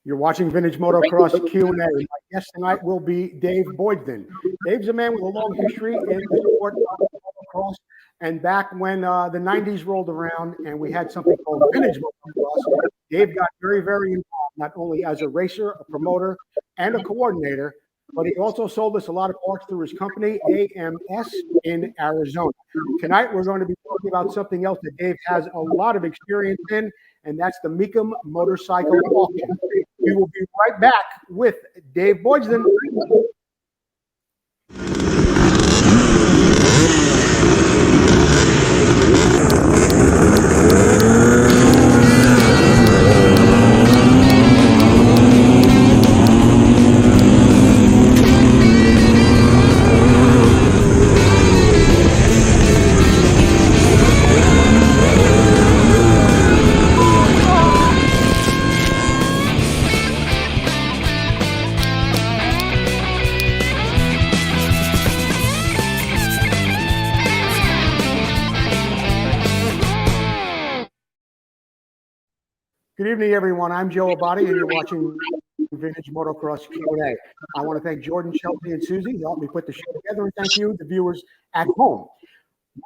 You're watching Vintage Motocross Q&A. My guest tonight will be Dave Boydstun. Dave's a man with a long history in the sport of motocross. And back when the 90s rolled around and we had something called Vintage Motocross, Dave got very, very involved, not only as a racer, a promoter, and a coordinator, but he also sold us a lot of parts through his company, AMS, in Arizona. Tonight, we're going to be talking about something else that Dave has a lot of experience in, and that's the Mecum motorcycle auction. We will be right back with Dave Boydstun. Good evening, everyone. I'm Joe Abadi, and you're watching Vintage Motocross Q&A. I want to thank Jordan, Chelsea, and Susie who helped me put the show together, and thank you, the viewers at home.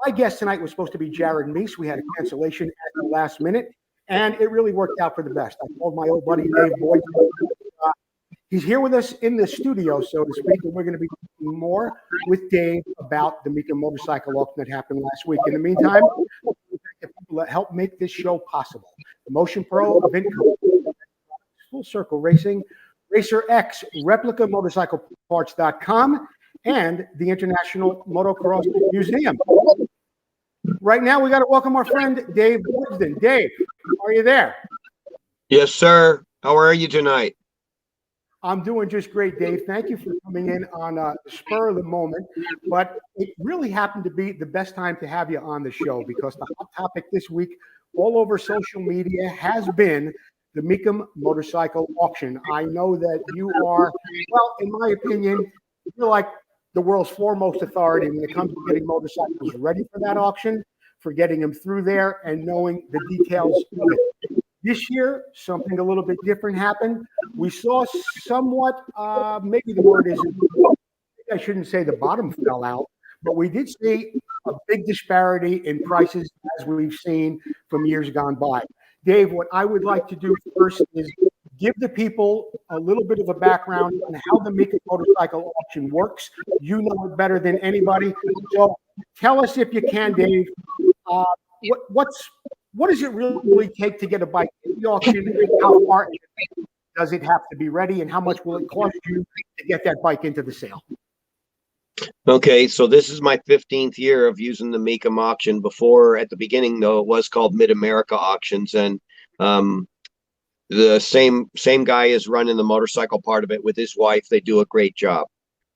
My guest tonight was supposed to be Jared Meese. We had a cancellation at the last minute, and it really worked out for the best. I called my old buddy Dave Boydstun. He's here with us in the studio, so to speak, and we're going to be talking more with Dave about the Mecum motorcycle auction that happened last week. In the meantime, the people that helped make this show possible: the Motion Pro, VMXQ&A, Full Circle Racing, Racer X, Replica Motorcycle Parts.com, and the International Motocross Museum. Right now, we got to welcome our friend Dave Boydstun. Dave, are you there? Yes, sir. How are you tonight? I'm doing just great, Dave. Thank you for coming in on the spur of the moment. But it really happened to be the best time to have you on the show because the hot topic this week all over social media has been the Mecum motorcycle auction. I know that you are, well, in my opinion, you're like the world's foremost authority when it comes to getting motorcycles ready for that auction, for getting them through there and knowing the details of it. This year, something a little bit different happened. We saw somewhat, maybe the word isn't, I shouldn't say the bottom fell out, but we did see a big disparity in prices as we've seen from years gone by. Dave, what I would like to do first is give the people a little bit of a background on how the Mecum motorcycle auction works. You know it better than anybody. So tell us if you can, Dave, what does it really take to get a bike in the auction? How far does it have to be ready, and how much will it cost you to get that bike into the sale? Okay, so this is my 15th year of using the Mecum auction. Before, at the beginning, though, it was called Mid-America Auctions, and the same guy is running the motorcycle part of it with his wife. They do a great job.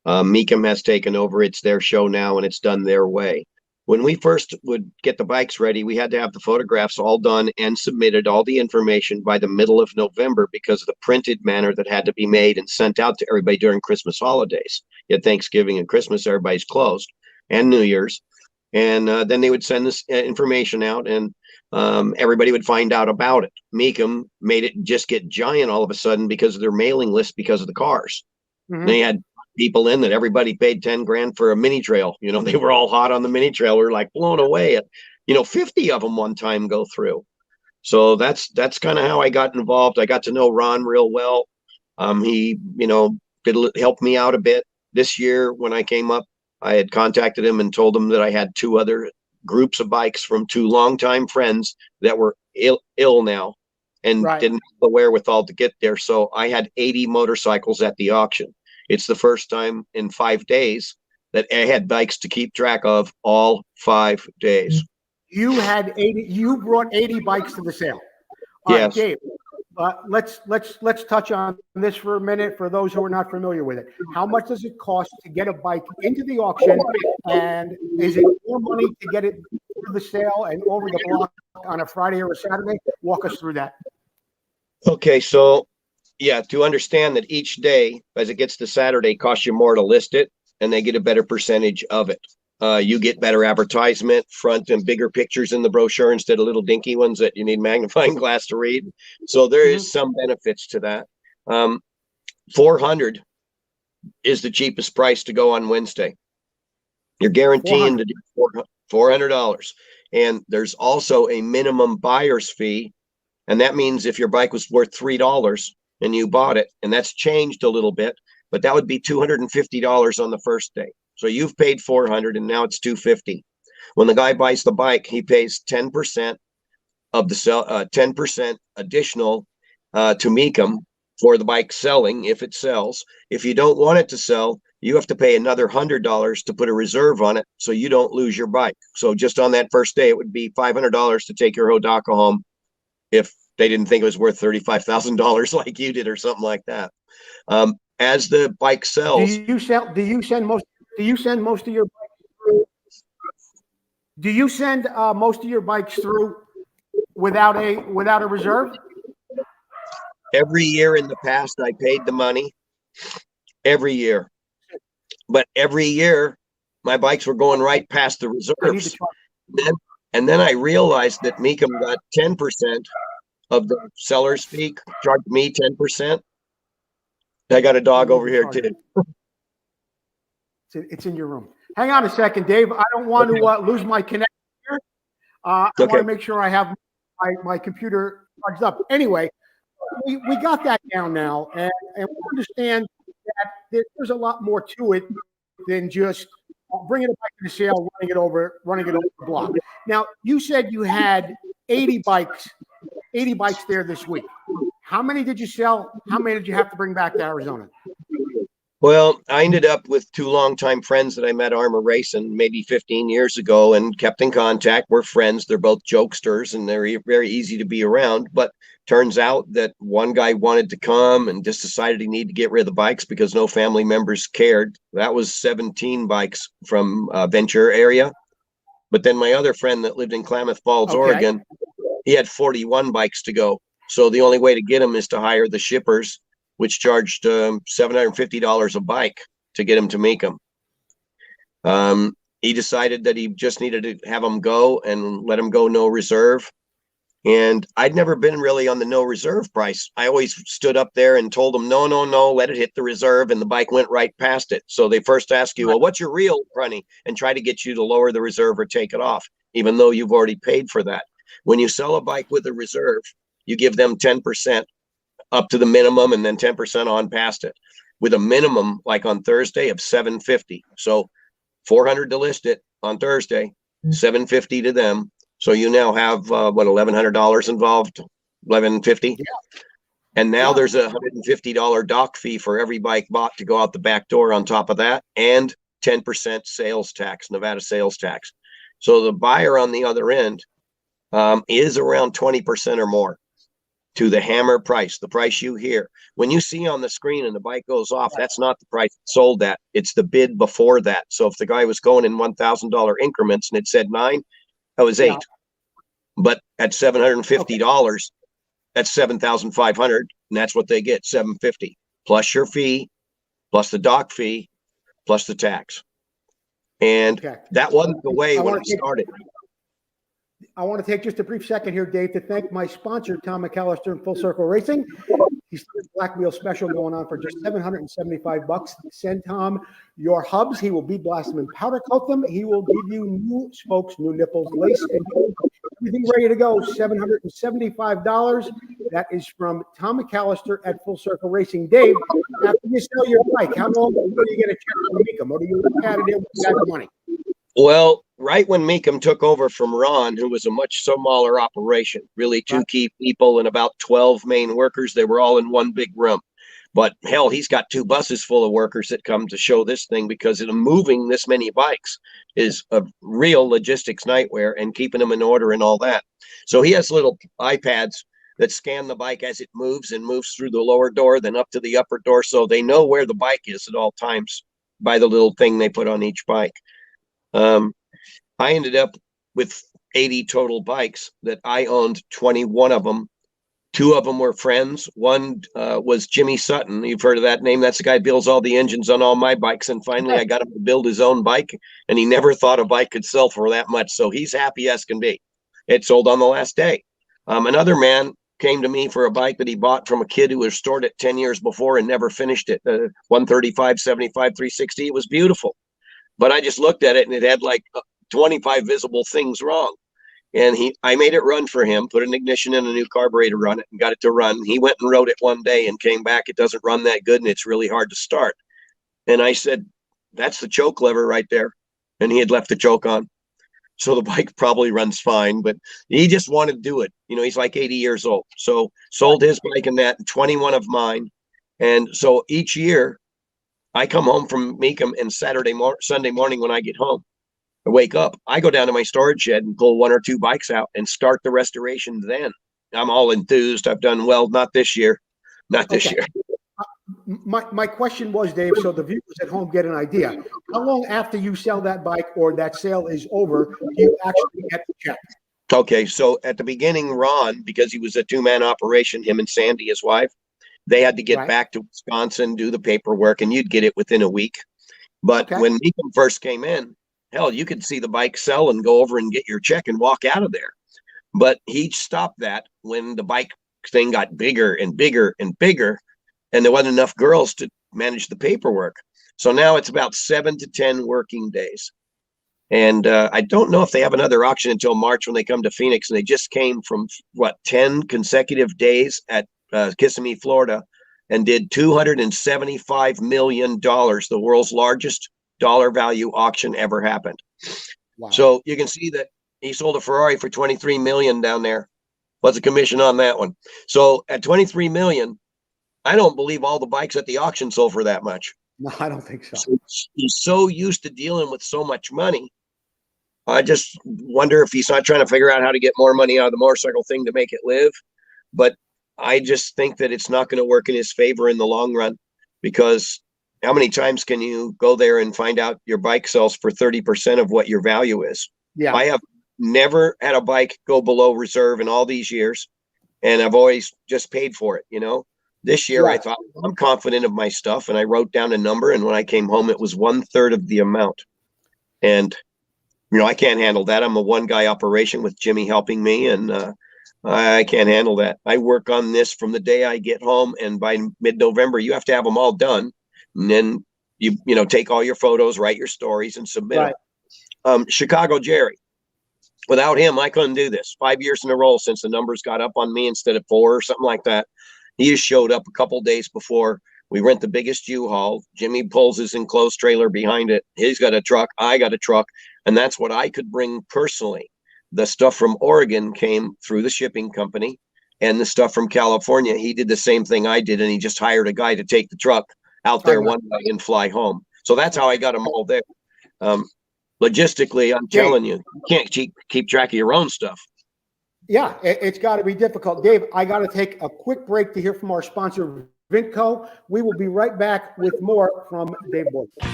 Mecum has taken over. It's their show now, and it's done their way. When we first would get the bikes ready, we had to have the photographs all done and submitted all the information by the middle of November because of the printed manner that had to be made and sent out to everybody during Christmas holidays. You had Thanksgiving and Christmas, everybody's closed, and New Year's. And then they would send this information out, and everybody would find out about it. Mecum made it just get giant all of a sudden because of their mailing list because of the cars. Mm-hmm. They had people in that everybody paid 10 grand for a mini trail. You know, they were all hot on the mini trail. We were like blown away at, 50 of them one time go through. So that's kind of how I got involved. I got to know Ron real well. He, helped me out a bit. This year when I came up, I had contacted him and told him that I had two other groups of bikes from two longtime friends that were ill now and didn't have the wherewithal to get there. So I had 80 motorcycles at the auction. It's the first time in 5 days that I had bikes to keep track of all 5 days. You had 80. You brought 80 bikes to the sale. Yes. Dave, let's touch on this for a minute for those who are not familiar with it. How much does it cost to get a bike into the auction, and is it more money to get it to the sale and over the block on a Friday or a Saturday? Walk us through that. Okay, so. Yeah, to understand that each day, as it gets to Saturday, costs you more to list it, and they get a better percentage of it. You get better advertisement, front and bigger pictures in the brochure instead of little dinky ones that you need magnifying glass to read. So there is some benefits to that. $400 is the cheapest price to go on Wednesday. You're guaranteeing to do $400. And there's also a minimum buyer's fee. And that means if your bike was worth $3 and you bought it, and that's changed a little bit, but that would be $250 on the first day. So you've paid $400 and now it's $250. When the guy buys the bike, he pays 10% of the 10% additional to Mecum for the bike selling if it sells. If you don't want it to sell, you have to pay another $100 to put a reserve on it so you don't lose your bike. So just on that first day, it would be $500 to take your Hodaka home if they didn't think it was worth $35,000 like you did or something like that. As the bike sells, do you send most of your bikes through? Do you send most of your bikes through without a reserve? Every year in the past, I paid the money every year, but every year my bikes were going right past the reserves. And then I realized that Mecum got 10% of the seller's fee, charged me 10%. I got a dog over here too. It's in your room. Hang on a second, Dave. I don't want to lose my connection here. I want to make sure I have my computer charged up. Anyway, we got that down now, and we understand that there's a lot more to it than just bringing it back to the sale, running it over the block. Now, you said you had 80 bikes there this week. How many did you sell? How many did you have to bring back to Arizona? Well, I ended up with two longtime friends that I met Armor Racing maybe 15 years ago and kept in contact. We're friends. They're both jokesters and they're very easy to be around. But turns out that one guy wanted to come and just decided he needed to get rid of the bikes because no family members cared. That was 17 bikes from Ventura area. But then my other friend that lived in Klamath Falls, Oregon, he had 41 bikes to go. So the only way to get them is to hire the shippers, which charged $750 a bike to get him to Mecum. He decided that he just needed to have them go and let him go no reserve. And I'd never been really on the no reserve price. I always stood up there and told them, no, let it hit the reserve. And the bike went right past it. So they first ask you, well, what's your real running? And try to get you to lower the reserve or take it off, even though you've already paid for that. When you sell a bike with a reserve, you give them 10% up to the minimum and then 10% on past it, with a minimum like on Thursday of $750. So $400 to list it on Thursday, $750 to them. So you now have $1,100 involved, $1,150. Yeah. And now there's a $150 dock fee for every bike bought to go out the back door on top of that, and 10% sales tax, Nevada sales tax. So the buyer on the other end is around 20% or more to the hammer price, the price you hear. When you see on the screen and the bike goes off, that's not the price it sold at. It's the bid before that. So if the guy was going in $1,000 increments and it said 9, that was 8. But at $750, that's $7,500, and that's what they get, $750 plus your fee, plus the dock fee, plus the tax. And that wasn't the way when I started. I want to take just a brief second here, Dave, to thank my sponsor, Tom McAllister and Full Circle Racing. He's got a Black Wheel special going on for just $775. Send Tom your hubs. He will bead blast them and powder coat them. He will give you new spokes, new nipples, lace, and everything ready to go. $775. That is from Tom McAllister at Full Circle Racing. Dave, after you sell your bike, how long do you get a check from Mecum? Or do you look at it with that money? Well, right when Mecum took over from Ron, who was a much smaller operation, really 2 key people and about 12 main workers, they were all in one big room. But hell, he's got 2 buses full of workers that come to show this thing, because moving this many bikes is a real logistics nightmare, and keeping them in order and all that. So he has little iPads that scan the bike as it moves and moves through the lower door, then up to the upper door. So they know where the bike is at all times by the little thing they put on each bike. I ended up with 80 total bikes that I owned, 21 of them. 2 of them were friends. One was Jimmy Sutton. You've heard of that name. That's the guy who builds all the engines on all my bikes. And finally, I got him to build his own bike, and he never thought a bike could sell for that much. So he's happy as can be. It sold on the last day. Another man came to me for a bike that he bought from a kid who had stored it 10 years before and never finished it. 135, 75, 360. It was beautiful. But I just looked at it and it had like 25 visible things wrong. And I made it run for him, put an ignition in a new carburetor, run it, and got it to run. He went and rode it one day and came back. It doesn't run that good and it's really hard to start. And I said, that's the choke lever right there. And he had left the choke on. So the bike probably runs fine, but he just wanted to do it. You know, he's like 80 years old. So sold his bike and that, 21 of mine. And so each year I come home from Mecum and Sunday morning when I get home, I wake up, I go down to my storage shed and pull 1 or 2 bikes out and start the restoration then. I'm all enthused. I've done well, not this year. Not this year. My question was, Dave, so the viewers at home get an idea. How long after you sell that bike or that sale is over do you actually get the check? Okay, so at the beginning, Ron, because he was a 2-man operation, him and Sandy, his wife, they had to get back to Wisconsin, do the paperwork, and you'd get it within a week. But when Mecum first came in, hell, you could see the bike sell and go over and get your check and walk out of there. But he stopped that when the bike thing got bigger and bigger and bigger, and there wasn't enough girls to manage the paperwork. So now it's about 7 to 10 working days. And I don't know if they have another auction until March when they come to Phoenix. And they just came from, 10 consecutive days at Kissimmee, Florida, and did $275 million, the world's largest dollar value auction ever happened. Wow. So you can see that he sold a Ferrari for 23 million down there. What's the commission on that one? So at 23 million, I don't believe all the bikes at the auction sold for that much. No, I don't think so. He's so used to dealing with so much money. I just wonder if he's not trying to figure out how to get more money out of the motorcycle thing to make it live. But I just think that it's not going to work in his favor in the long run, because how many times can you go there and find out your bike sells for 30% of what your value is? Yeah. I have never had a bike go below reserve in all these years, and I've always just paid for it, you know. This year, I thought, I'm confident of my stuff, and I wrote down a number, and when I came home, it was 1/3 of the amount. And, you know, I can't handle that. I'm a one-guy operation with Jimmy helping me, and I can't handle that. I work on this from the day I get home, and by mid-November, you have to have them all done. And then you take all your photos, write your stories, and submit them. Chicago Jerry. Without him, I couldn't do this. 5 years in a row since the numbers got up on me instead of 4 or something like that. He just showed up a couple days before. We rent the biggest U-Haul. Jimmy pulls his enclosed trailer behind it. He's got a truck. I got a truck. And that's what I could bring personally. The stuff from Oregon came through the shipping company, and the stuff from California, he did the same thing I did, and he just hired a guy to take the truck out there one day and fly home. So that's how I got them all there. Logistically, I'm telling you, you can't keep track of your own stuff. Yeah, it's got to be difficult. Dave, I got to take a quick break to hear from our sponsor, Vinco. We will be right back with more from Dave Boydstun.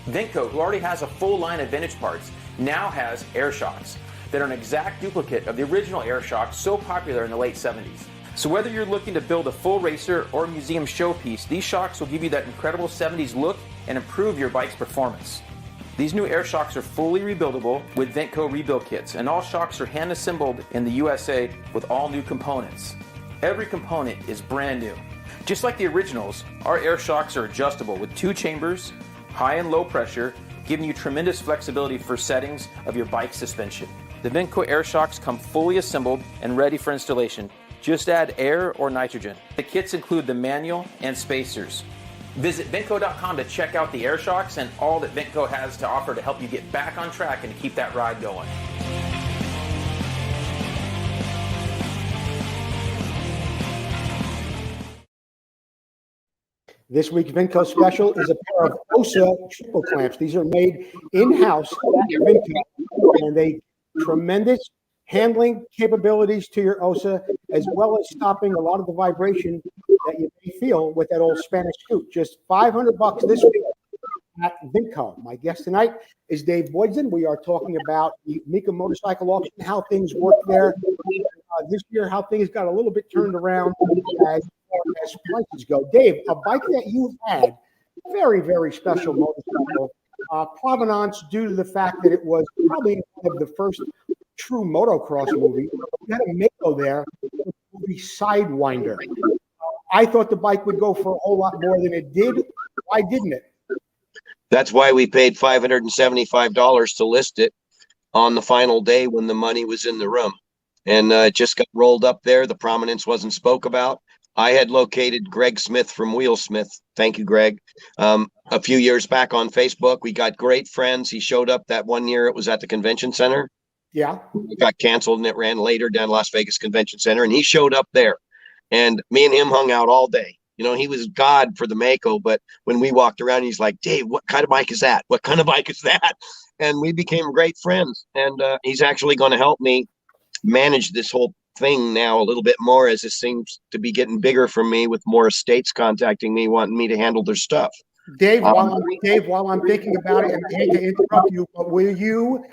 Vinco, who already has a full line of vintage parts, now has air shocks that are an exact duplicate of the original air shocks so popular in the late 70s. So whether you're looking to build a full racer or museum showpiece, these shocks will give you that incredible 70s look and improve your bike's performance. These new air shocks are fully rebuildable with Vinco rebuild kits, and all shocks are hand assembled in the USA with all new components. Every component is brand new. Just like the originals, our air shocks are adjustable with 2 chambers, high and low pressure, giving you tremendous flexibility for settings of your bike suspension. The Vinco air shocks come fully assembled and ready for installation. Just add air or nitrogen. The kits include the manual and spacers. Visit Vinco.com to check out the air shocks and all that Vinco has to offer to help you get back on track and to keep that ride going. This week's Vinco special is a pair of OSA triple clamps. These are made in-house at Vinco, and they tremendous handling capabilities to your OSA, as well as stopping a lot of the vibration that you may feel with that old Spanish scoot. Just $500 this week at Vinco. My guest tonight is Dave Boydstun. We are talking about the Mecum motorcycle auction, how things work there this year, how things got a little bit turned around as prices go. Dave, a bike that you've had, very, very special motorcycle, Provenance, due to the fact that it was probably one of the first true motocross movie. You had a Mako there, the movie Sidewinder. I thought the bike would go for a whole lot more than it did. Why didn't it? That's why we paid $575 to list it on the final day when the money was in the room. And it just got rolled up there. The prominence wasn't spoke about. I had located Greg Smith from Wheelsmith. Thank you, Greg. A few years back on Facebook, we got great friends. He showed up that one year. It was at the convention center. Yeah. It got canceled and it ran later down Las Vegas Convention Center. And he showed up there. And me and him hung out all day. You know, he was God for the Mako, but when we walked around, he's like, Dave, what kind of bike is that? What kind of bike is that? And we became great friends. And he's actually going to help me manage this whole thing now a little bit more, as it seems to be getting bigger for me, with more estates contacting me, wanting me to handle their stuff. Dave, while I'm thinking about it, and I hate to interrupt you, but will you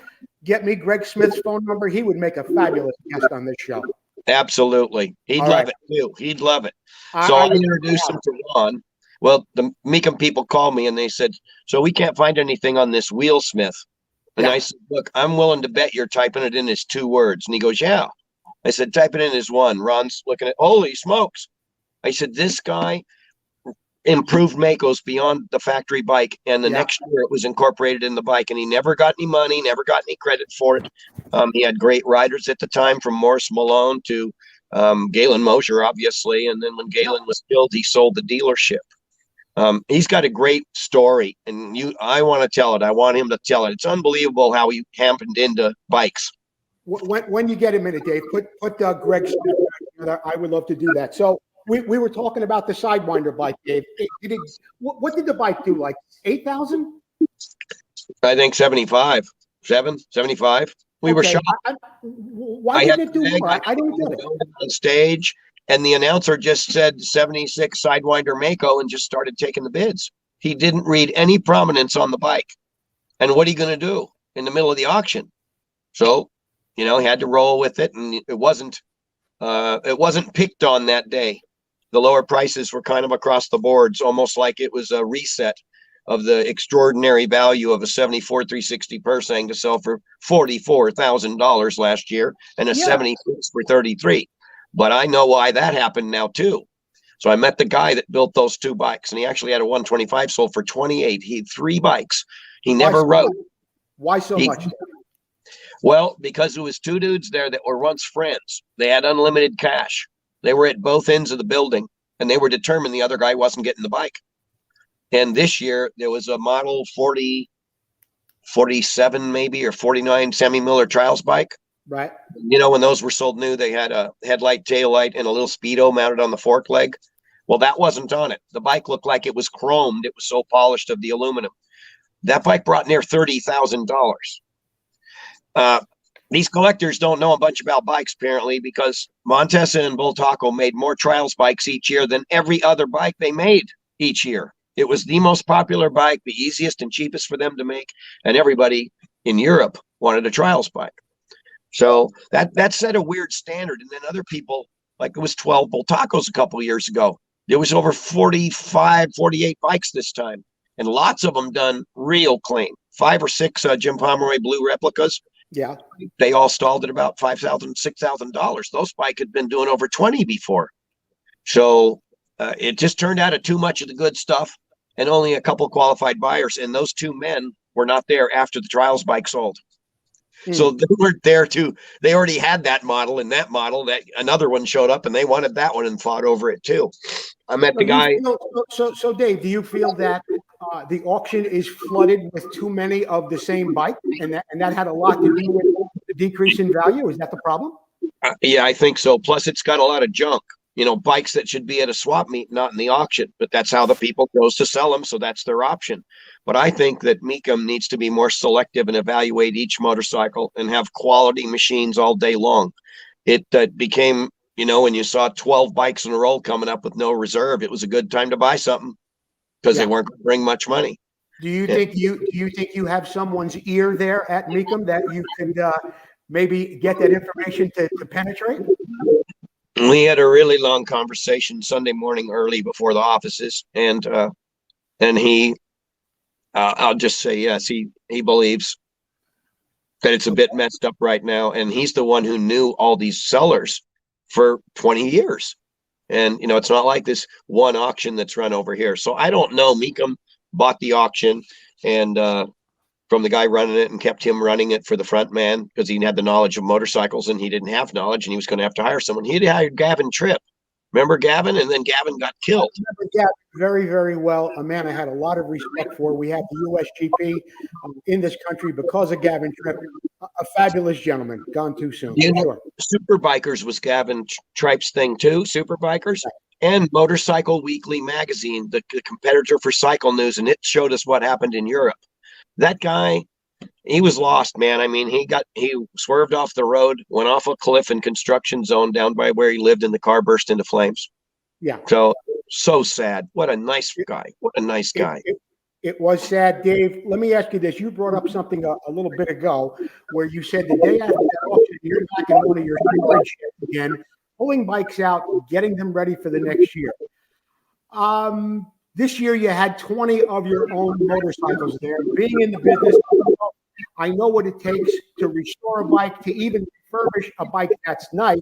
get me Greg Smith's phone number? He would make a fabulous guest on this show. Absolutely. He'd love it too. He'd love it. So I introduced him to Ron. Well, the Mecum people called me and they said, so we can't find anything on this Wheelsmith. And I said, look, I'm willing to bet you're typing it in as 2 words. And he goes, yeah. I said, type it in as 1. Ron's looking at, holy smokes. I said, this guy improved Makos beyond the factory bike. And the next year it was incorporated in the bike. And he never got any money, never got any credit for it. He had great riders at the time, from Morris Malone to Galen Mosher, obviously. And then when Galen was killed, he sold the dealership. He's got a great story, and I want to tell it. I want him to tell it. It's unbelievable how he happened into bikes. When you get a minute, Dave, put Greg Smith together. I would love to do that. So we were talking about the Sidewinder bike, Dave. What did the bike do? Like 8,000? I think 75. We were shocked. Why didn't it do more? I don't get it. On stage, and the announcer just said 76 Sidewinder Mako and just started taking the bids. He didn't read any prominence on the bike. And what are you going to do in the middle of the auction? So, you know, he had to roll with it, and it wasn't picked on that day. The lower prices were kind of across the boards, almost like it was a reset of the extraordinary value of a 74 360 Persang to sell for $44,000 last year, and a 76 for 33. But I know why that happened now too. So I met the guy that built those 2 bikes, and he actually had a 125 sold for 28. He had 3 bikes. He never rode. Why so much? Well, because there was 2 dudes there that were once friends. They had unlimited cash. They were at both ends of the building, and they were determined the other guy wasn't getting the bike. And this year there was a model 47 maybe, or 49 Sammy Miller Trials bike. Right. You know, when those were sold new, they had a headlight, tail light, and a little speedo mounted on the fork leg. Well, that wasn't on it. The bike looked like it was chromed. It was so polished of the aluminum. That bike brought near $30,000. These collectors don't know a bunch about bikes, apparently, because Montesa and Bultaco made more trials bikes each year than every other bike they made each year. It was the most popular bike, the easiest and cheapest for them to make, and everybody in Europe wanted a trials bike. So that set a weird standard. And then other people, like it was 12 Bultacos a couple of years ago. There was over 45, 48 bikes this time, and lots of them done real clean. 5 or 6 Jim Pomeroy blue replicas. Yeah. They all stalled at about $5,000, $6,000. Those bikes had been doing over 20 before. So it just turned out of too much of the good stuff and only a couple qualified buyers. And those 2 men were not there after the trials bike sold. So they weren't there they already had that model, and that another one showed up and they wanted that one and fought over it too. I met the guy. So Dave, do you feel that the auction is flooded with too many of the same bike, and that had a lot to do with the decrease in value? Is that the problem? Yeah, I think so. Plus it's got a lot of junk, you know, bikes that should be at a swap meet, not in the auction, but that's how the people chose to sell them. So that's their option. But I think that Mecum needs to be more selective and evaluate each motorcycle and have quality machines all day long. It became, you know, when you saw 12 bikes in a row coming up with no reserve, it was a good time to buy something because they weren't going to bring much money. Do you think you have someone's ear there at Mecum that you could maybe get that information to penetrate? We had a really long conversation Sunday morning early before the offices, and he I'll just say yes, he believes that it's a bit messed up right now. And he's the one who knew all these sellers for 20 years. And, you know, it's not like this one auction that's run over here. So I don't know. Mecum bought the auction and from the guy running it and kept him running it for the front man because he had the knowledge of motorcycles and he didn't have knowledge and he was going to have to hire someone. He had hired Gavin Tripp. Remember Gavin? And then Gavin got killed. I remember Gavin very, very well. A man I had a lot of respect for. We have the USGP in this country because of Gavin Tripp. A fabulous gentleman. Gone too soon. You know, Sure. Superbikers was Gavin Tripp's thing too. Superbikers. And Motorcycle Weekly magazine, the competitor for Cycle News, and it showed us what happened in Europe. That guy, he was lost, man. I mean, he swerved off the road, went off a cliff in construction zone down by where he lived, and the car burst into flames. Yeah. So sad. What a nice guy. What a nice guy. It was sad, Dave. Let me ask you this. You brought up something a little bit ago where you said the day after that auction, you're back in one of your storage sheds again, pulling bikes out, getting them ready for the next year. This year you had 20 of your own motorcycles there. Being in the business, I know what it takes to restore a bike, to even refurbish a bike that's nice,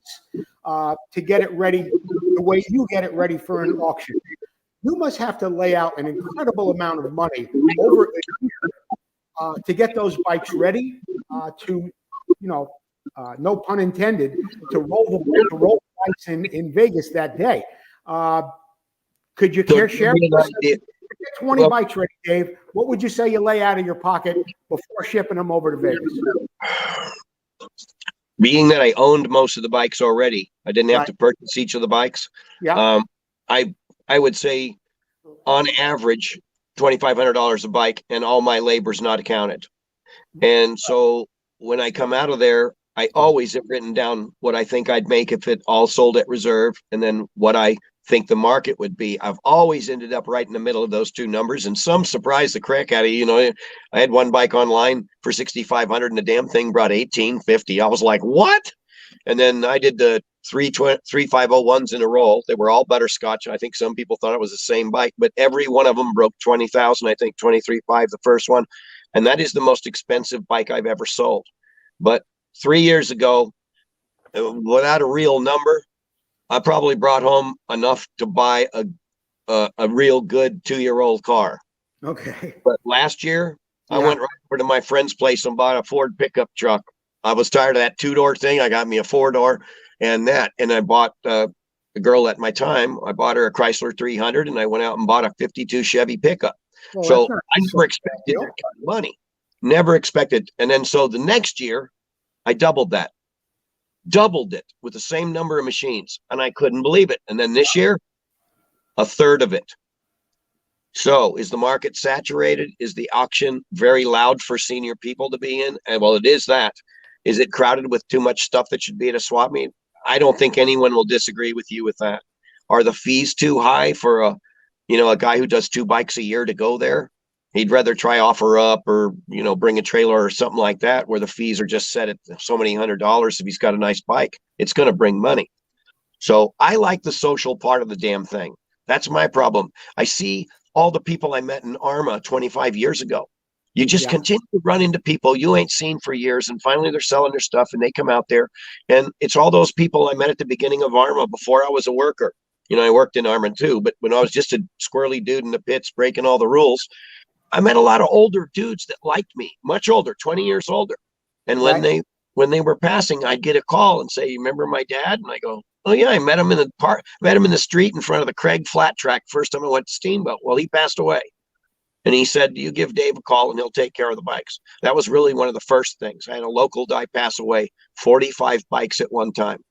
to get it ready the way you get it ready for an auction. You must have to lay out an incredible amount of money over a year to get those bikes ready to, no pun intended, to roll the bikes in Vegas that day. Could you share with us? 20 bikes ready, Dave. What would you say you lay out of your pocket before shipping them over to Vegas? Being that I owned most of the bikes already, I didn't have to purchase each of the bikes. Yeah. I would say on average $2,500 a bike, and all my labor's not accounted. And so when I come out of there, I always have written down what I think I'd make if it all sold at reserve, and then what I think the market would be. I've always ended up right in the middle of those two numbers, and some surprised the crack out of you. You know, I had one bike online for $6,500 and the damn thing brought $1,850. I was like, what? And then I did the 3,501s in a row. They were all butterscotch. I think some people thought it was the same bike, but every one of them broke 20,000. I think 23.5 the first one, and that is the most expensive bike I've ever sold. But 3 years ago, without a real number, I probably brought home enough to buy a real good 2-year-old car. Okay. But last year, I went right over to my friend's place and bought a Ford pickup truck. I was tired of that 2-door thing. I got me a 4-door and I bought the girl at my time. I bought her a Chrysler 300, and I went out and bought a 52 Chevy pickup. Well, so I never expected that kind of money. Never expected. And then so the next year, I doubled it with the same number of machines, and I couldn't believe it. And then this year, a third of it. So is the market saturated? Is the auction very loud for senior people to be in? And well, it is that. Is it crowded with too much stuff that should be at a swap meet? I don't think anyone will disagree with you with that. Are the fees too high for a guy who does 2 bikes a year to go there? He'd rather try OfferUp or, bring a trailer or something like that, where the fees are just set at so many $100. If he's got a nice bike, it's going to bring money. So I like the social part of the damn thing. That's my problem. I see all the people I met in ARMA 25 years ago. You just continue to run into people you ain't seen for years, and finally they're selling their stuff and they come out there. And it's all those people I met at the beginning of ARMA before I was a worker. I worked in ARMA too, but when I was just a squirrely dude in the pits breaking all the rules, I met a lot of older dudes that liked me, much older, 20 years older. And when they were passing, I'd get a call and say, "You remember my dad?" And I go, "Oh yeah, I met him in the park, met him in the street in front of the Craig Flat Track first time I went to Steamboat." Well, he passed away. And he said, "You give Dave a call and he'll take care of the bikes." That was really one of the first things. I had a local guy pass away, 45 bikes at one time.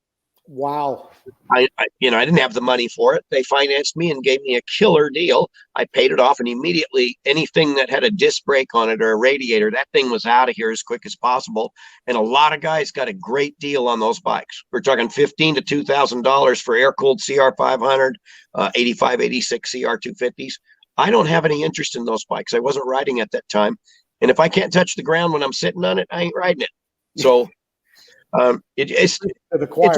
Wow. I didn't have the money for it. They financed me and gave me a killer deal. I paid it off, and immediately anything that had a disc brake on it or a radiator, that thing was out of here as quick as possible. And a lot of guys got a great deal on those bikes. We're talking $1,500 to $2,000 for air-cooled CR500, 85, 86 CR250s. I don't have any interest in those bikes. I wasn't riding at that time. And if I can't touch the ground when I'm sitting on it, I ain't riding it. So it's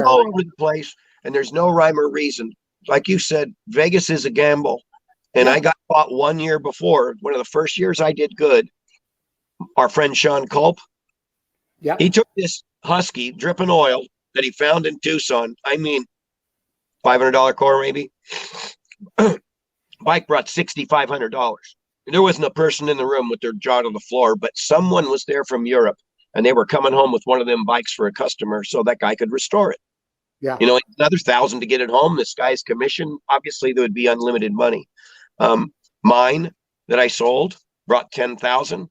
all over the place, and there's no rhyme or reason. Like you said, Vegas is a gamble, and I got caught 1 year before. One of the first years I did good, our friend Sean Culp, Yeah. He took this Husky dripping oil that he found in Tucson. I mean, $500 core maybe. Bike brought $6,500. There wasn't a person in the room with their jaw to the floor, but someone was there from Europe, and they were coming home with one of them bikes for a customer so that guy could restore it. Yeah. You know, another $1,000 to get it home. This guy's commission, obviously there would be unlimited money. Mine that I sold brought $10,000.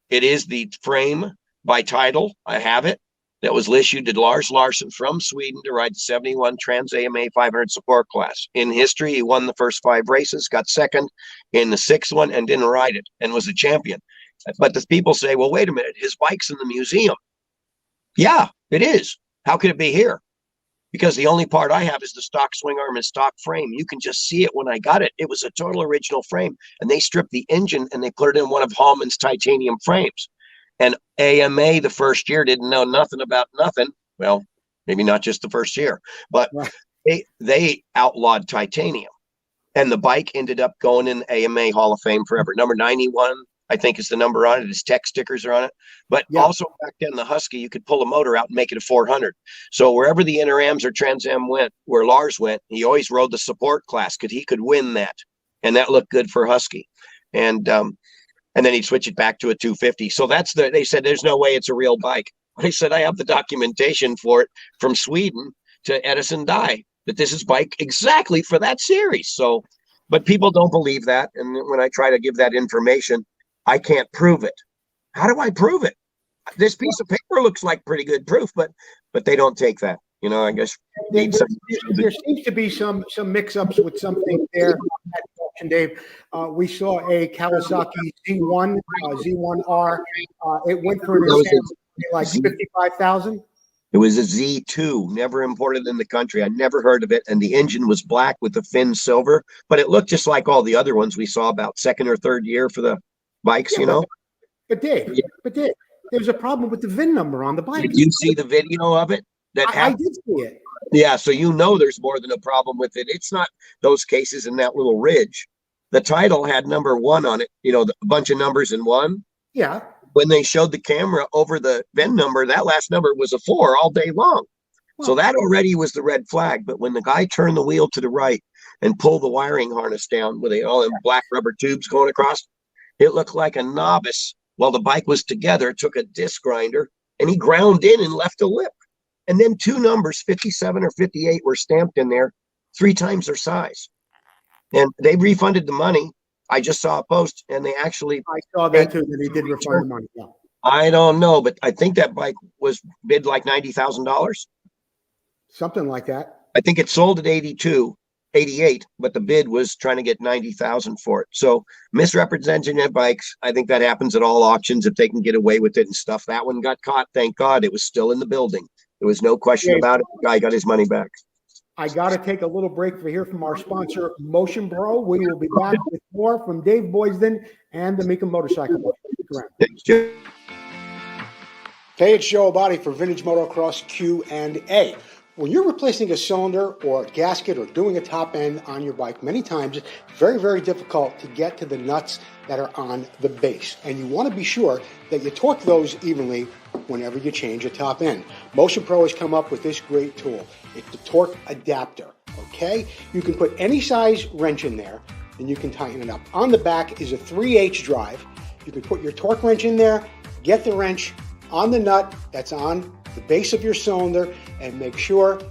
It is the frame by title. I have it. That was issued to Lars Larson from Sweden to ride the 71 Trans AMA 500 support class. In history, he won the first 5 races, got second in the 6th one, and didn't ride it, and was a champion. But the people say, well, wait a minute, his bike's in the museum. Yeah, it is. How could it be here? Because the only part I have is the stock swing arm and stock frame. You can just see it when I got it. It was a total original frame, and they stripped the engine and they put it in one of Hallman's titanium frames. And AMA the first year didn't know nothing about nothing. Well, maybe not just the first year, but they outlawed titanium. And the bike ended up going in the AMA Hall of Fame forever. Number 91, I think, is the number on it. His tech stickers are on it. But also back then, the Husky, you could pull a motor out and make it a 400. So wherever the Interams or Trans Am went, where Lars went, he always rode the support class because he could win that. And that looked good for Husky. And then he'd switch it back to a 250. So they said, there's no way it's a real bike. I said, I have the documentation for it from Sweden to Edison Dye, that this is bike exactly for that series. So, but people don't believe that. And when I try to give that information, I can't prove it. How do I prove it? This piece of paper looks like pretty good proof, but they don't take that. You know, I guess there seems to be some mix-ups with something there. Dave, we saw a Kawasaki Z1, Z1R. It went for like 55,000. It was a Z2, never imported in the country. I never heard of it, and the engine was black with the fin silver, but it looked just like all the other ones we saw about second or third year for the bikes. You know. But Dave, there's a problem with the VIN number on the bike. Did you see the video of it? I did see it. Yeah, so you know there's more than a problem with it. It's not those cases in that little ridge. The title had number 1 on it, you know, a bunch of numbers in one. Yeah. When they showed the camera over the VIN number, that last number was a 4 all day long. So that already was the red flag. But when the guy turned the wheel to the right and pulled the wiring harness down with all them black rubber tubes going across, it looked like a novice, while the bike was together, took a disc grinder and he ground in and left a lip. And then 2 numbers, 57 or 58, were stamped in there, 3 times their size. And they refunded the money. I just saw a post, and they actually... I saw that too, that they did refund the money. Yeah. I don't know, but I think that bike was bid like $90,000. Something like that. I think it sold at 88, but the bid was trying to get 90,000 for it. So misrepresenting their bikes, I think that happens at all auctions if they can get away with it and stuff. That one got caught. Thank God it was still in the building. There was no question about it. The guy got his money back. I got to take a little break for here from our sponsor, Motion Pro. We will be back with more from Dave Boydstun and the Mecum Motorcycle. Thanks, Jim. Hey, it's Joe Abadi for Vintage Motocross Q&A. When you're replacing a cylinder or a gasket or doing a top end on your bike, many times it's very, very difficult to get to the nuts that are on the base. And you want to be sure that you torque those evenly whenever you change a top end. Motion Pro has come up with this great tool. It's the torque adapter, okay? You can put any size wrench in there and you can tighten it up. On the back is a 3H drive. You can put your torque wrench in there, get the wrench on the nut that's on the base of your cylinder, and make sure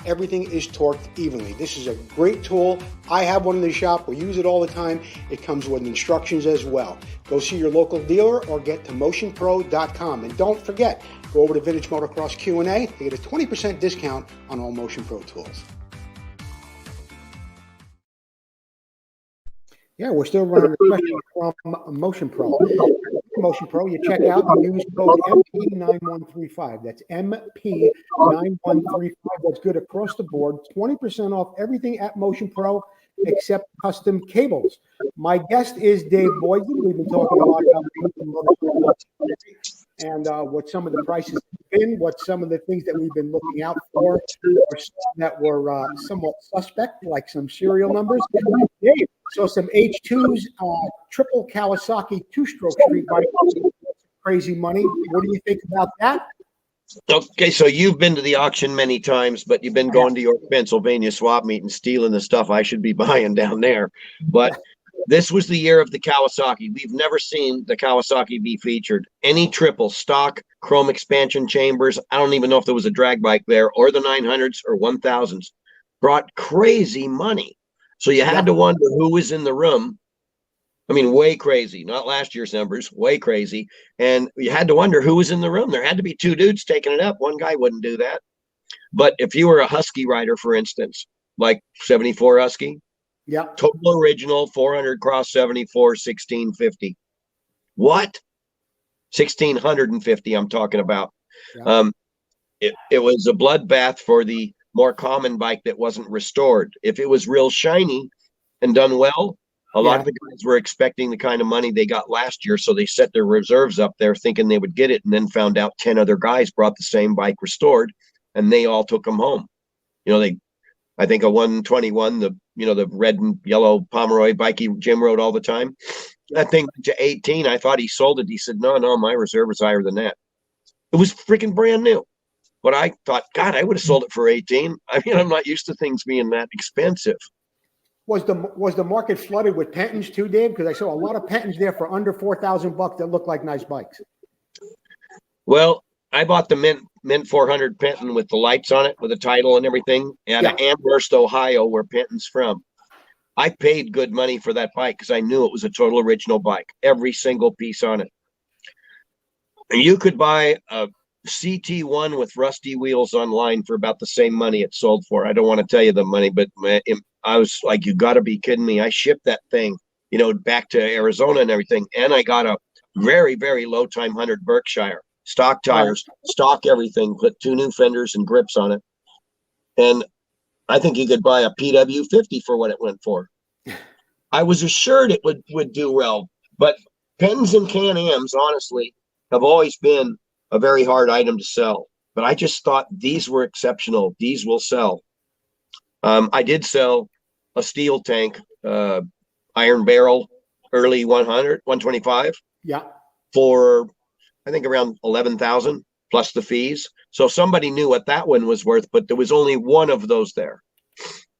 everything is torqued evenly. This is a great tool. I have one in the shop. We use it all the time. It comes with instructions as well. Go see your local dealer or get to motionpro.com. And don't forget, go over to Vintage Motocross Q&A to get a 20% discount on all Motion Pro tools. Yeah, we're still running a question from Motion Pro. Motion Pro, you check out and use code MP9135. That's MP9135. That's good across the board. 20% off everything at Motion Pro except custom cables. My guest is Dave Boydstun. We've been talking a lot about and what some of the prices have been, what some of the things that we've been looking out for, or that were somewhat suspect, like some serial numbers. Dave, so some H2s, triple Kawasaki two-stroke street bike, crazy money. What do you think about that? Okay, so you've been to the auction many times, but you've been going to York, Pennsylvania swap meet and stealing the stuff I should be buying down there. But this was the year of the Kawasaki. We've never seen the Kawasaki be featured. Any triple stock, chrome expansion chambers. I don't even know if there was a drag bike there, or the 900s or 1000s. Brought crazy money. So you had to wonder who was in the room. I mean, way crazy, not last year's numbers, way crazy. And you had to wonder who was in the room. There had to be two dudes taking it up. One guy wouldn't do that. But if you were a Husky rider, for instance, like 74 Husky, total original 400 cross 74, 1650. What? 1650, I'm talking about. It was a bloodbath for the more common bike that wasn't restored. If it was real shiny and done well, a lot of the guys were expecting the kind of money they got last year, so they set their reserves up there thinking they would get it, and then found out 10 other guys brought the same bike restored, and they all took them home. You know, I think a 121, the red and yellow Pomeroy bike Jim rode all the time. That thing to 18, I thought he sold it. He said, no, my reserve is higher than that. It was freaking brand new. But I thought, God, I would have sold it for 18. I mean, I'm not used to things being that expensive. Was the market flooded with Pentons too, Dave? Because I saw a lot of Pentons there for under $4,000 that look like nice bikes. Well, I bought the Mint 400 Penton with the lights on it, with the title and everything, out of Amherst, Ohio, where Penton's from. I paid good money for that bike because I knew it was a total original bike, every single piece on it. And you could buy a CT1 with rusty wheels online for about the same money it sold for. I don't want to tell you the money, but I was like, you got to be kidding me. I shipped that thing, back to Arizona and everything. And I got a very, very low time 100 Berkshire, stock tires, stock everything, put 2 new fenders and grips on it. And I think you could buy a PW50 for what it went for. I was assured it would do well, but Pentons and Can-Ams, honestly, have always been a very hard item to sell. But I just thought these were exceptional. These will sell. I did sell a steel tank, iron barrel, early 125. For, I think, around 11,000 plus the fees. So somebody knew what that one was worth, but there was only one of those there.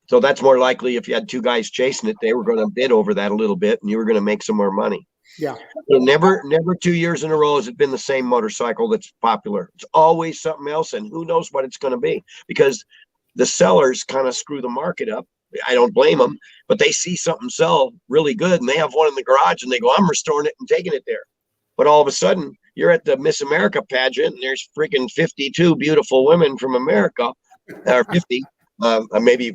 So that's more likely if you had 2 guys chasing it, they were going to bid over that a little bit and you were going to make some more money. So never 2 years in a row has it been the same motorcycle that's popular. It's always something else, and who knows what it's going to be, because the sellers kind of screw the market up. I don't blame them, but they see something sell really good and they have one in the garage and they go, I'm restoring it and taking it there. But all of a sudden you're at the Miss America pageant and there's freaking 52 beautiful women from America, or 50.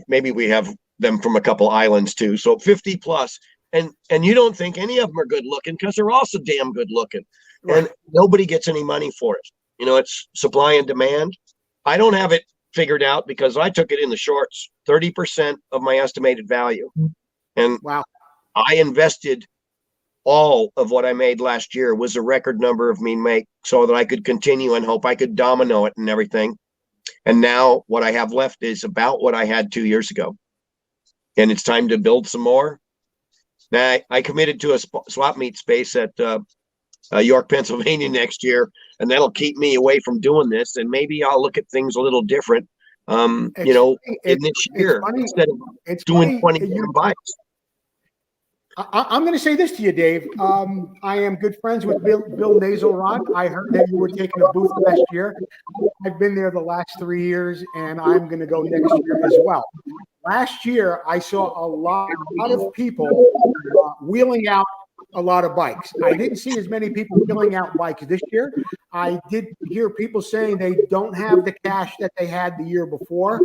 Maybe we have them from a couple islands too. So 50 plus. And you don't think any of them are good looking because they're also damn good looking. And nobody gets any money for it. It's supply and demand. I don't have it figured out because I took it in the shorts, 30% of my estimated value. And I invested all of what I made last year. Was a record number of me make, so that I could continue and hope I could domino it and everything. And now what I have left is about what I had 2 years ago. And it's time to build some more. Now, I committed to a swap meet space at York, Pennsylvania next year, and that'll keep me away from doing this. And maybe I'll look at things a little different, in this year instead of doing 20 bikes. I'm going to say this to you, Dave. I am good friends with Bill Nazelrod. I heard that you were taking a booth last year. I've been there the last 3 years, and I'm going to go next year as well. Last year, I saw a lot of people wheeling out a lot of bikes. I didn't see as many people wheeling out bikes this year. I did hear people saying they don't have the cash that they had the year before.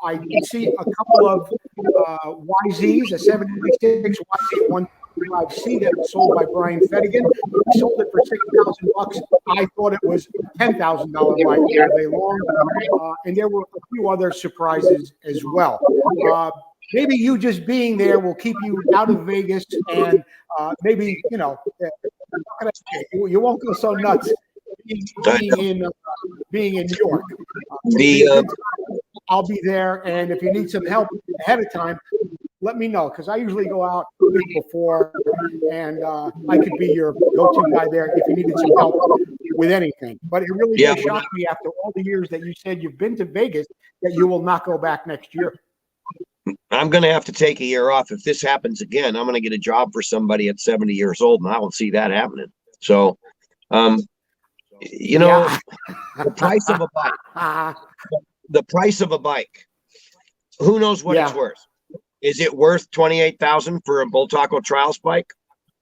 I did see a couple of YZs, a 76 YZ 125C that was sold by Brian Fedigan. He sold it for $6,000. I thought it was a $10,000 bike all day long. And there were a few other surprises as well. Maybe you just being there will keep you out of Vegas, and maybe, you won't go so nuts being in New York. I'll be there, and if you need some help ahead of time, let me know, because I usually go out a week before, and I could be your go-to guy there if you needed some help with anything. But it really Yeah, does shock me after all the years that you said you've been to Vegas that you will not go back next year. I'm going to have to take a year off. If this happens again, I'm going to get a job for somebody at 70 years old, and I don't see that happening. So, you know, the price of a bike, the price of a bike, who knows what it's worth? Is it worth $28,000 for a Bull Taco Trials bike?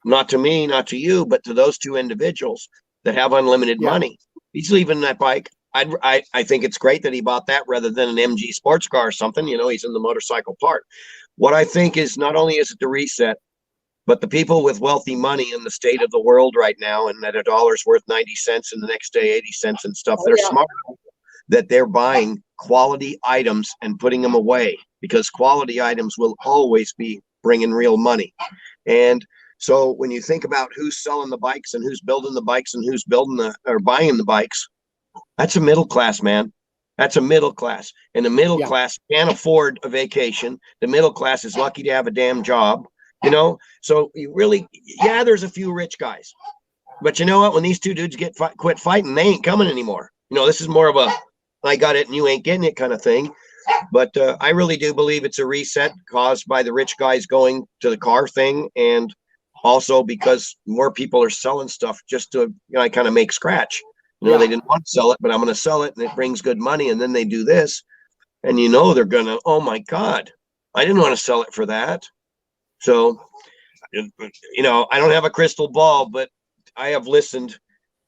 Not to me, not to you, but to those two individuals that have unlimited money. He's leaving that bike. I think it's great that he bought that rather than an MG sports car or something. You know, he's in the motorcycle part. What I think is not only is it the reset, but the people with wealthy money in the state of the world right now, and that a dollar's worth 90 cents and the next day 80 cents and stuff, they're smart that they're buying quality items and putting them away, because quality items will always be bringing real money. And so when you think about who's selling the bikes and who's building the bikes and who's building or buying the bikes, that's a middle class, man. That's a middle class. And the middle class can't afford a vacation. The middle class is lucky to have a damn job, you know? So you really, there's a few rich guys. But you know what? When these two dudes quit fighting, they ain't coming anymore. You know, this is more of a, I got it and you ain't getting it kind of thing. But I really do believe it's a reset caused by the rich guys going to the car thing, and also because more people are selling stuff just to, kind of make scratch. You know, they didn't want to sell it, but I'm going to sell it and it brings good money. And then they do this and, they're going to, oh my God, I didn't want to sell it for that. So, I don't have a crystal ball, but I have listened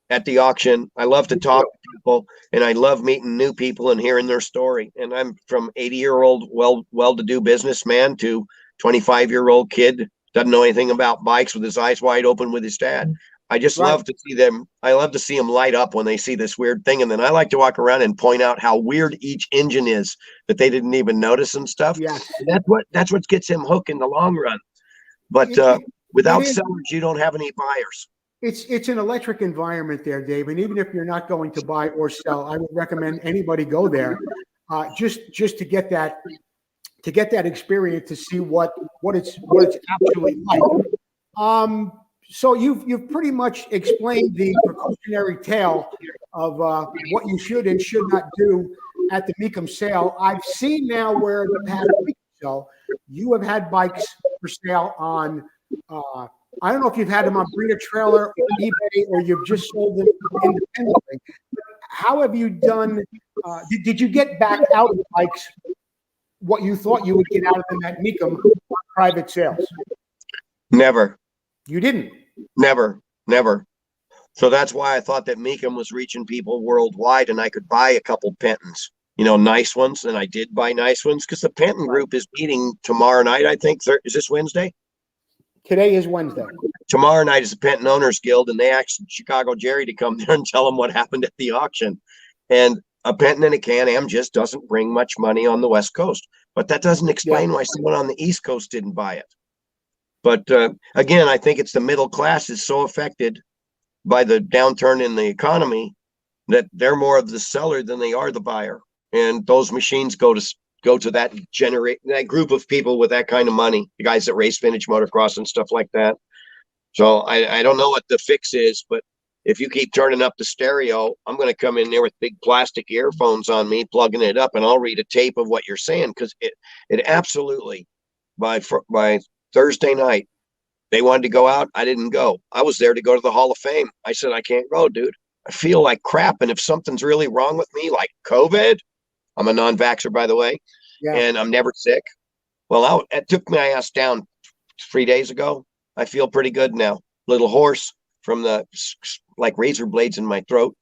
at the auction. I love to talk to people, and I love meeting new people and hearing their story. And I'm from 80-year-old, well-to-do businessman to 25-year-old kid, doesn't know anything about bikes, with his eyes wide open with his dad. I just love to see them. I love to see them light up when they see this weird thing. And then I like to walk around and point out how weird each engine is that they didn't even notice and stuff. Yeah. And that's what gets him hooked in the long run. But without sellers, you don't have any buyers. It's an electric environment there, Dave. And even if you're not going to buy or sell, I would recommend anybody go there just to get that experience, to see what it's actually like. So you've pretty much explained the precautionary tale of what you should and should not do at the Mecum sale. I've seen now where the past week or so, you have had bikes for sale on, I don't know if you've had them on Breeder Trailer or eBay, or you've just sold them independently. How have you done? Did you get back out of the bikes what you thought you would get out of them at Mecum private sales? Never. You didn't? Never. So that's why I thought that Mecum was reaching people worldwide, and I could buy a couple Pentons, nice ones. And I did buy nice ones, because the Penton group is meeting tomorrow night, I think. Is this Wednesday? Today is Wednesday. Tomorrow night is the Penton Owners Guild, and they asked Chicago Jerry to come there and tell them what happened at the auction. And a Penton and a Can-Am just doesn't bring much money on the West Coast. But that doesn't explain why someone on the East Coast didn't buy it. But again, I think it's the middle class is so affected by the downturn in the economy that they're more of the seller than they are the buyer. And those machines go to that group of people with that kind of money, the guys that race vintage motocross and stuff like that. So I don't know what the fix is, but if you keep turning up the stereo, I'm going to come in there with big plastic earphones on me, plugging it up, and I'll read a tape of what you're saying, because it absolutely, by Thursday night, they wanted to go out. I didn't go. I was there to go to the Hall of Fame. I said, I can't go, dude. I feel like crap. And if something's really wrong with me, like COVID, I'm a non-vaxxer, by the way, and I'm never sick. Well, it took my ass down 3 days ago. I feel pretty good now. Little hoarse from the razor blades in my throat,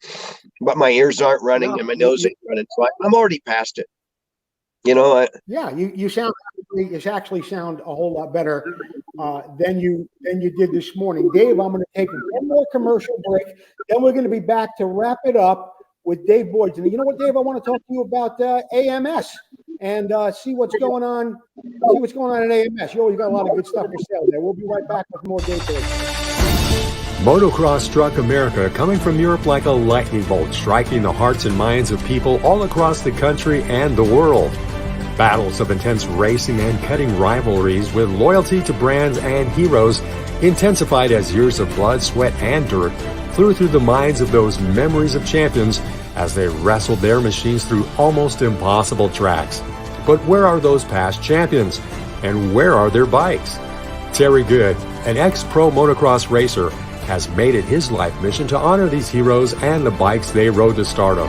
but my ears aren't running and my nose ain't running. So I'm already past it. You actually sound a whole lot better than you did this morning. Dave, I'm going to take one more commercial break. Then we're going to be back to wrap it up with Dave Boydstun. And you know what, Dave? I want to talk to you about AMS and see what's going on. See what's going on at AMS. You always got a lot of good stuff for sale there. We'll be right back with more Dave Boydstun. Motocross struck America, coming from Europe like a lightning bolt, striking the hearts and minds of people all across the country and the world. Battles of intense racing and cutting rivalries with loyalty to brands and heroes intensified as years of blood, sweat, and dirt flew through the minds of those memories of champions as they wrestled their machines through almost impossible tracks. But where are those past champions? And where are their bikes? Terry Good, an ex-pro motocross racer, has made it his life mission to honor these heroes and the bikes they rode to stardom.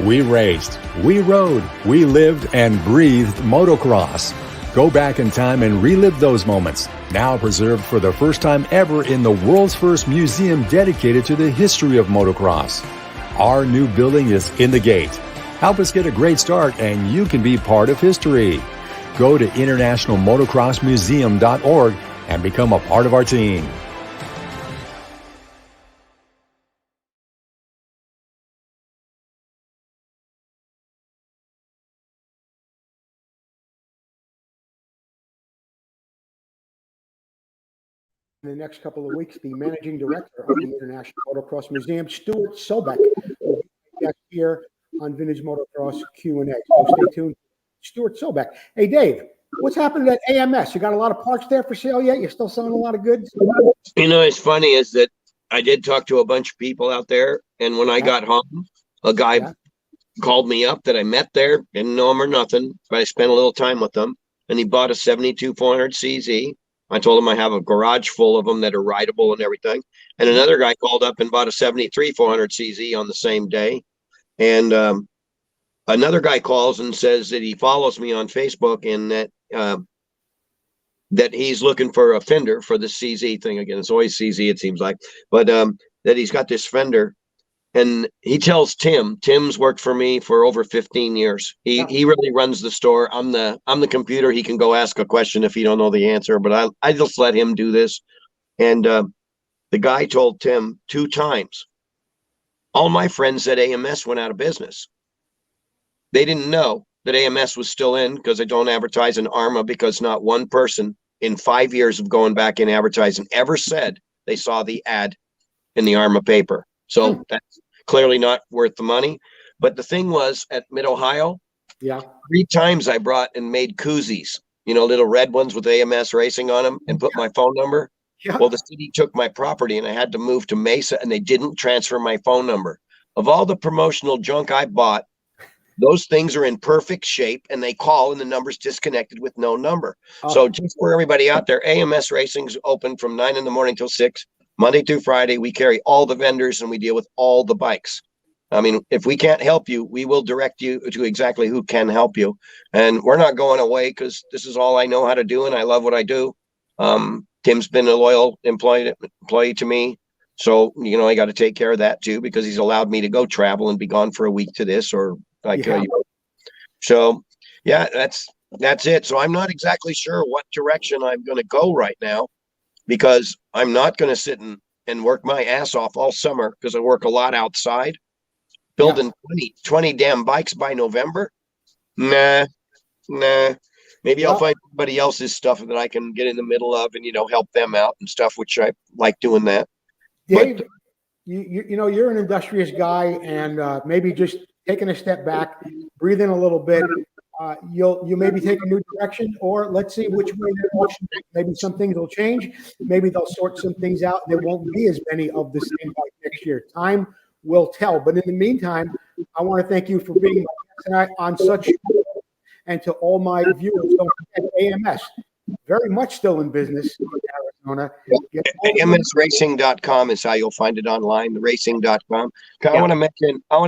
We raced, we rode, we lived and breathed motocross. Go back in time and relive those moments, now preserved for the first time ever in the world's first museum dedicated to the history of motocross. Our new building is in the gate. Help us get a great start and you can be part of history. Go to internationalmotocrossmuseum.org and become a part of our team. In the next couple of weeks, the managing director of the International Motocross Museum, Stuart Sobek, will be guest here on Vintage Motocross Q&A. So stay tuned. Stuart Sobek. Hey, Dave, what's happening at AMS? You got a lot of parts there for sale yet? You're still selling a lot of goods? You know, it's funny is that I did talk to a bunch of people out there, and when I got home, a guy called me up that I met there, didn't know him or nothing, but I spent a little time with him, and he bought a 72 400 CZ. I told him I have a garage full of them that are rideable and everything. And another guy called up and bought a 73 400 CZ on the same day. And another guy calls and says that he follows me on Facebook and that he's looking for a fender for the CZ thing again. It's always CZ, it seems like, but that he's got this fender. And he tells Tim's worked for me for over 15 years. He really runs the store. I'm the computer. He can go ask a question if he don't know the answer, but I just let him do this. And the guy told Tim 2 times, all my friends at AMS went out of business. They didn't know that AMS was still in because I don't advertise in ARMA, because not one person in 5 years of going back in advertising ever said they saw the ad in the ARMA paper. So that's clearly not worth the money. But the thing was, at Mid-Ohio, 3 times I brought and made koozies, you know, little red ones with AMS Racing on them, and put my phone number. Well, the city took my property and I had to move to Mesa, and they didn't transfer my phone number. Of all the promotional junk I bought, those things are in perfect shape, and they call and the number's disconnected with no number. So just for everybody out there, AMS Racing's open from 9 in the morning till 6. Monday through Friday. We carry all the vendors and we deal with all the bikes. I mean, if we can't help you, we will direct you to exactly who can help you. And we're not going away because this is all I know how to do, and I love what I do. Tim's been a loyal employee to me. So, you know, I got to take care of that too, because he's allowed me to go travel and be gone for a week to this or like, so yeah, that's it. So I'm not exactly sure what direction I'm going to go right now, because I'm not going to sit and work my ass off all summer, because I work a lot outside. Building 20 damn bikes by November? Nah. Maybe I'll find somebody else's stuff that I can get in the middle of and, you know, help them out and stuff, which I like doing that. Dave, but, you know, you're an industrious guy, and maybe just taking a step back, breathe in a little bit. You maybe take a new direction, or let's see which way that auction. Maybe some things will change. Maybe they'll sort some things out. There won't be as many of the same bike next year. Time will tell. But in the meantime, I want to thank you for being my guest tonight on such. And to all my viewers, don't forget AMS, very much still in business in Arizona. AMSracing.com is how you'll find it online. The racing.com. I want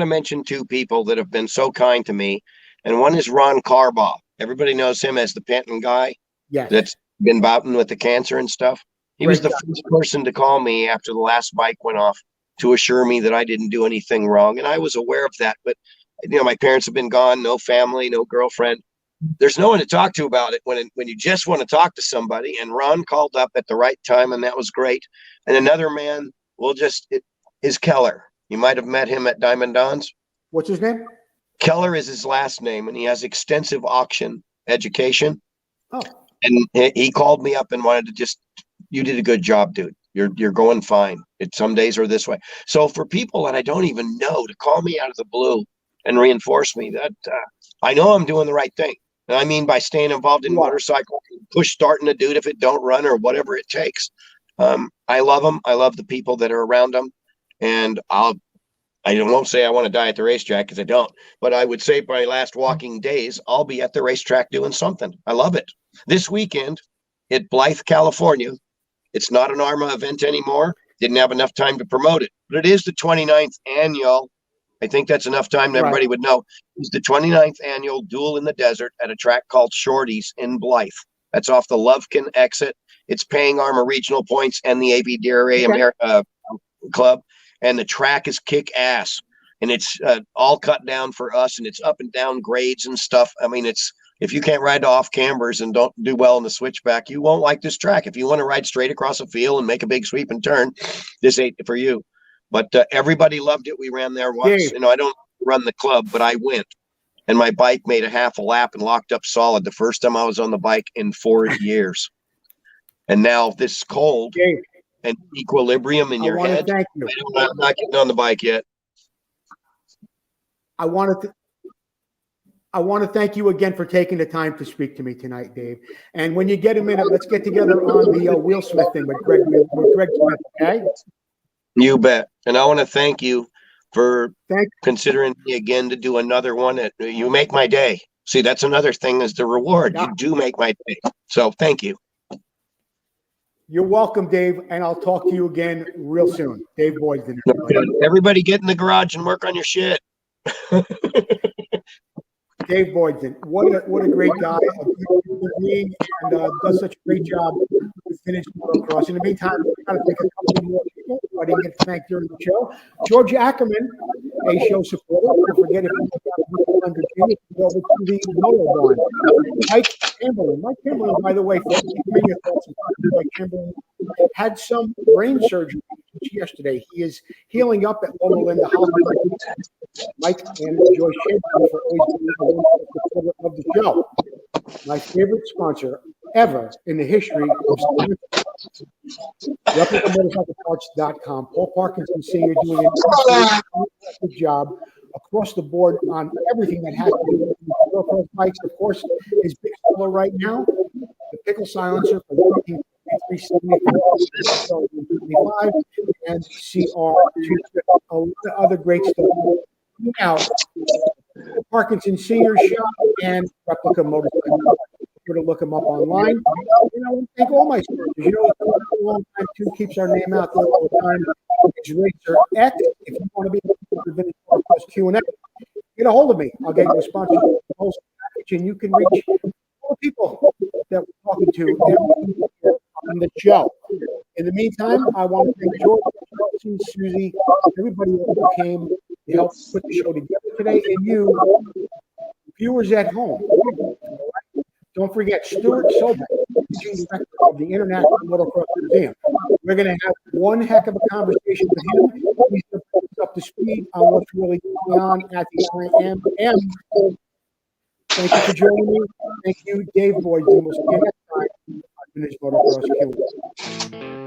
to mention 2 people that have been so kind to me. And one is Ron Carbaugh. Everybody knows him as the Penton guy. Yes. That's been battling with the cancer and stuff. He was the first person to call me after the last bike went off to assure me that I didn't do anything wrong. And I was aware of that. But, you know, my parents have been gone, no family, no girlfriend. There's no one to talk to about it when you just want to talk to somebody. And Ron called up at the right time, and that was great. And another man is Keller. You might have met him at Diamond Don's. What's his name? Keller is his last name, and he has extensive auction education. Oh. And he called me up and wanted to you did a good job, dude. You're going fine. Some days are this way. So for people that I don't even know to call me out of the blue and reinforce me that I know I'm doing the right thing. And I mean by staying involved in motorcycle, push starting a dude if it don't run or whatever it takes. I love them. I love the people that are around them, and I won't say I want to die at the racetrack because I don't, but I would say my last walking days, I'll be at the racetrack doing something. I love it. This weekend at Blythe, California, it's not an ARMA event anymore. Didn't have enough time to promote it, but it is the 29th annual. I think that's enough time that everybody would know. It's the 29th annual Duel in the Desert at a track called Shorty's in Blythe. That's off the Lovekin exit. It's paying ARMA regional points and the AVDRA club. And the track is kick ass. And it's all cut down for us. And it's up and down grades and stuff. I mean, if you can't ride off cambers and don't do well in the switchback, you won't like this track. If you want to ride straight across a field and make a big sweep and turn, this ain't for you. But everybody loved it. We ran there once. You know, I don't run the club, but I went. And my bike made a half a lap and locked up solid the first time I was on the bike in 4 years. And now this cold and equilibrium in your head. Thank you. I'm not getting on the bike yet. I want to thank you again for taking the time to speak to me tonight, Dave. And when you get a minute, let's get together on the wheelsmith thing with Greg Smith, okay? You bet. And I want to thank you for considering me again to do another one. You make my day. See, that's another thing is the reward. You do make my day. So thank you. You're welcome, Dave. And I'll talk to you again real soon. Dave Boydstun. Everybody get in the garage and work on your shit. Dave Boydstun, what a great guy, a good human being, and does such a great job with vintage motocross. In the meantime, we're going to take a couple more people who I didn't get to thank during the show. George Ackerman, a show supporter. Don't forget if you got under Jimmy, go over to the Moto Barn. Mike Kimberlin, by the way, for your thoughts, Mike Kimberlin had some brain surgery yesterday. He is healing up at Loma Linda Hospital. Mike and Joyce Schaefer for always being a wonderful supporter of the show. My favorite sponsor ever in the history of ReplicaMotorcycleParts.com. Paul Parkinson Sr. doing a good job across the board on everything that has to do with motocross bikes. Of course, his big seller right now, the pickle silencer for the 375 and CR250. A lot of other great stuff. Now, Parkinson Senior Shop and Replica Motorcycle. Sure to look them up online. You know, thank all my sponsors. You know, it's a long time too, keeps our name out there all the time. It's Racer X. If you want to be a vintage motocross Q&A, get a hold of me. I'll get you a sponsor package, and you can reach all the people that we're talking to on the show. In the meantime, I want to thank George, Chelsea, Susie, everybody that came to help put the show together today, and you, viewers at home. Don't forget Stuart Sobek, director of the International Motocross Museum. We're going to have one heck of a conversation with him. He's going to put us up to speed on what's really going on at the IMM. Thank you for joining me. Thank you, Dave Boydstun. We'll see you next time on Vintage Motocross Q&A.